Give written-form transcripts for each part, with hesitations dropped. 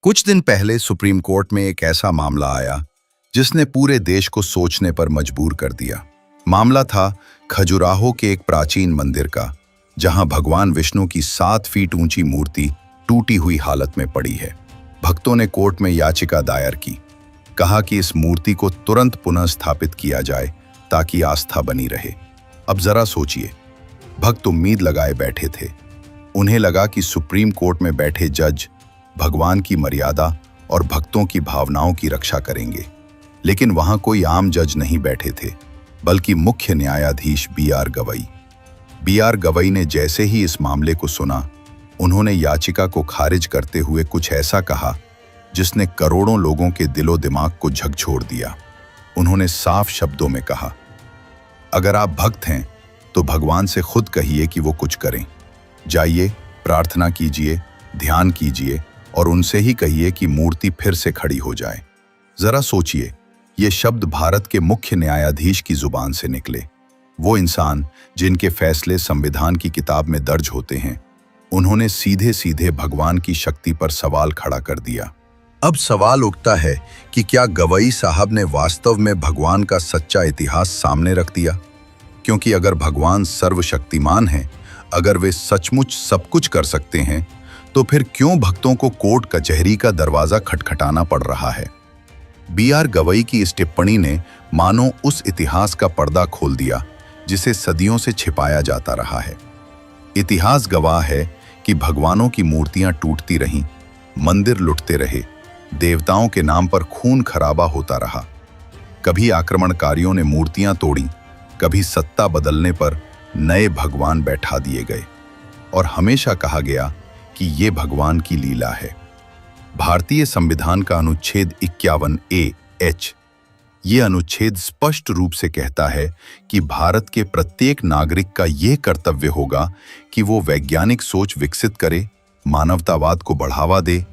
कुछ दिन पहले सुप्रीम कोर्ट में एक ऐसा मामला आया जिसने पूरे देश को सोचने पर मजबूर कर दिया। मामला था खजुराहो के एक प्राचीन मंदिर का, जहां भगवान विष्णु की 7 फीट ऊंची मूर्ति टूटी हुई हालत में पड़ी है। भक्तों ने कोर्ट में याचिका दायर की, कहा कि इस मूर्ति को तुरंत पुनः स्थापित किया जाए ताकि आस्था बनी रहे। अब जरा सोचिए, भक्त उम्मीद लगाए बैठे थे। उन्हें लगा कि सुप्रीम कोर्ट में बैठे जज भगवान की मर्यादा और भक्तों की भावनाओं की रक्षा करेंगे, लेकिन वहां कोई आम जज नहीं बैठे थे, बल्कि मुख्य न्यायाधीश बी.आर. गवई। बी.आर. गवई ने जैसे ही इस मामले को सुना, उन्होंने याचिका को खारिज करते हुए कुछ ऐसा कहा जिसने करोड़ों लोगों के दिलो दिमाग को झकझोर दिया। उन्होंने साफ शब्दों में कहा, अगर आप भक्त हैं तो भगवान से खुद कहिए कि वो कुछ करें। जाइए, प्रार्थना कीजिए, ध्यान कीजिए और उनसे ही कहिए कि मूर्ति फिर से खड़ी हो जाए। जरा सोचिए, ये शब्द भारत के मुख्य न्यायाधीश की जुबान से निकले, वो इंसान जिनके फैसले संविधान की किताब में दर्ज होते हैं। उन्होंने सीधे सीधे भगवान की शक्ति पर सवाल खड़ा कर दिया। अब सवाल उठता है कि क्या गवई साहब ने वास्तव में भगवान का सच्चा इतिहास सामने रख दिया? क्योंकि अगर भगवान सर्वशक्तिमान हैं, अगर वे सचमुच सब कुछ कर सकते हैं, तो फिर क्यों भक्तों को कोर्ट कचहरी का दरवाजा खटखटाना पड़ रहा है? बी.आर. गवई की इस टिप्पणी ने मानो उस इतिहास का पर्दा खोल दिया जिसे सदियों से छिपाया जाता रहा है। इतिहास गवाह है कि भगवानों की मूर्तियां टूटती रहीं, मंदिर लुटते रहे, देवताओं के नाम पर खून खराबा होता रहा। कभी आक्रमणकारियों ने मूर्तियां तोड़ी, कभी सत्ता बदलने पर नए भगवान बैठा दिए गए, और हमेशा कहा गया कि ये भगवान की लीला है। भारतीय संविधान का अनुच्छेद 51A(h) ये अनुच्छेद स्पष्ट रूप से कहता है कि भारत के प्रत्येक नागरिक का यह कर्तव्य होगा कि वो वैज्ञानिक सोच विकसित करे, मानवतावाद को बढ़ावा दे,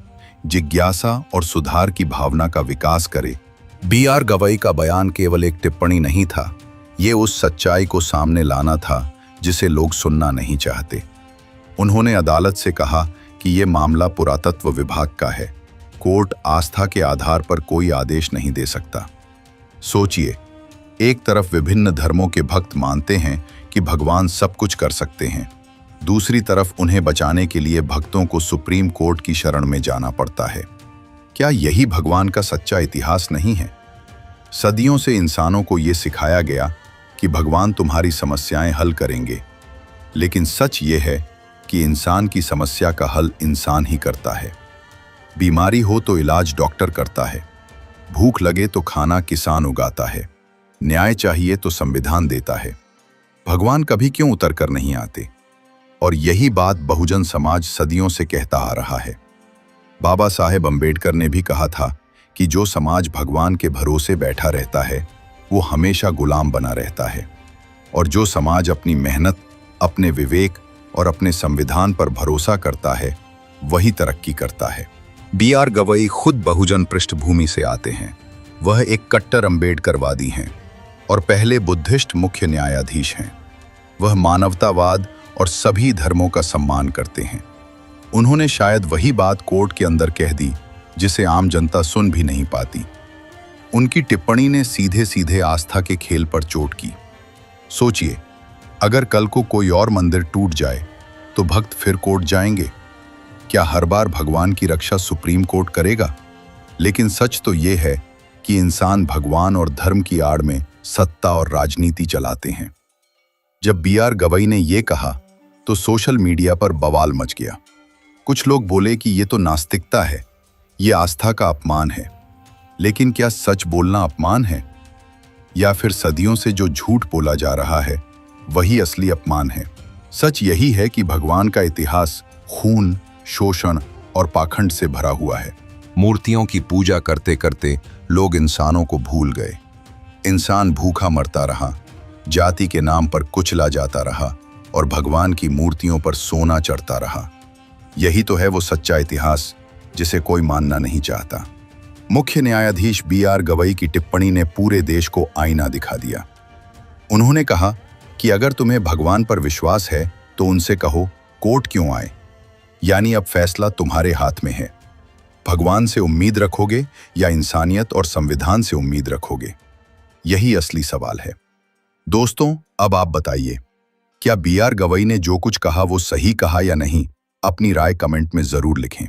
जिज्ञासा और सुधार की भावना का विकास करे। बी.आर. गवई का बयान केवल एक टिप्पणी नहीं था, ये उस सच्चाई को सामने लाना था जिसे लोग सुनना नहीं चाहते। उन्होंने अदालत से कहा कि ये मामला पुरातत्व विभाग का है, कोर्ट आस्था के आधार पर कोई आदेश नहीं दे सकता। सोचिए, एक तरफ विभिन्न धर्मों के भक्त मानते हैं कि भगवान सब कुछ कर सकते हैं, दूसरी तरफ उन्हें बचाने के लिए भक्तों को सुप्रीम कोर्ट की शरण में जाना पड़ता है। क्या यही भगवान का सच्चा इतिहास नहीं है? सदियों से इंसानों को ये सिखाया गया कि भगवान तुम्हारी समस्याएं हल करेंगे, लेकिन सच ये है कि इंसान की समस्या का हल इंसान ही करता है। बीमारी हो तो इलाज डॉक्टर करता है, भूख लगे तो खाना किसान उगाता है, न्याय चाहिए तो संविधान देता है। भगवान कभी क्यों उतर कर नहीं आते? और यही बात बहुजन समाज सदियों से कहता आ रहा है। बाबा साहेब अम्बेडकर ने भी कहा था कि जो समाज भगवान के भरोसे बैठा रहता है वो हमेशा गुलाम बना रहता है, और जो समाज अपनी मेहनत, अपने विवेक और अपने संविधान पर भरोसा करता है वही तरक्की करता है। बी.आर. गवई खुद बहुजन पृष्ठभूमि से आते हैं। वह एक कट्टर अम्बेडकरवादी हैं और पहले बुद्धिस्ट मुख्य न्यायाधीश हैं। वह मानवतावाद और सभी धर्मों का सम्मान करते हैं। उन्होंने शायद वही बात कोर्ट के अंदर कह दी जिसे आम जनता सुन भी नहीं पाती। उनकी टिप्पणी ने सीधे सीधे आस्था के खेल पर चोट की। सोचिए, अगर कल को कोई और मंदिर टूट जाए तो भक्त फिर कोर्ट जाएंगे? क्या हर बार भगवान की रक्षा सुप्रीम कोर्ट करेगा? लेकिन सच तो ये है कि इंसान भगवान और धर्म की आड़ में सत्ता और राजनीति चलाते हैं। जब बी.आर. गवई ने ये कहा तो सोशल मीडिया पर बवाल मच गया। कुछ लोग बोले कि ये तो नास्तिकता है, ये आस्था का अपमान है। लेकिन क्या सच बोलना अपमान है? या फिर सदियों से जो झूठ बोला जा रहा है वही असली अपमान है? सच यही है कि भगवान का इतिहास खून, शोषण और पाखंड से भरा हुआ है। मूर्तियों की पूजा करते करते लोग इंसानों को भूल गए। इंसान भूखा मरता रहा, जाति के नाम पर कुचला जाता रहा और भगवान की मूर्तियों पर सोना चढ़ता रहा। यही तो है वो सच्चा इतिहास जिसे कोई मानना नहीं चाहता। मुख्य न्यायाधीश बी.आर. गवई की टिप्पणी ने पूरे देश को आईना दिखा दिया। उन्होंने कहा कि अगर तुम्हें भगवान पर विश्वास है तो उनसे कहो कोर्ट क्यों आए, यानी अब फैसला तुम्हारे हाथ में है। भगवान से उम्मीद रखोगे या इंसानियत और संविधान से उम्मीद रखोगे? यही असली सवाल है। दोस्तों, अब आप बताइए, क्या बी आर गवई ने जो कुछ कहा वो सही कहा या नहीं? अपनी राय कमेंट में जरूर लिखें।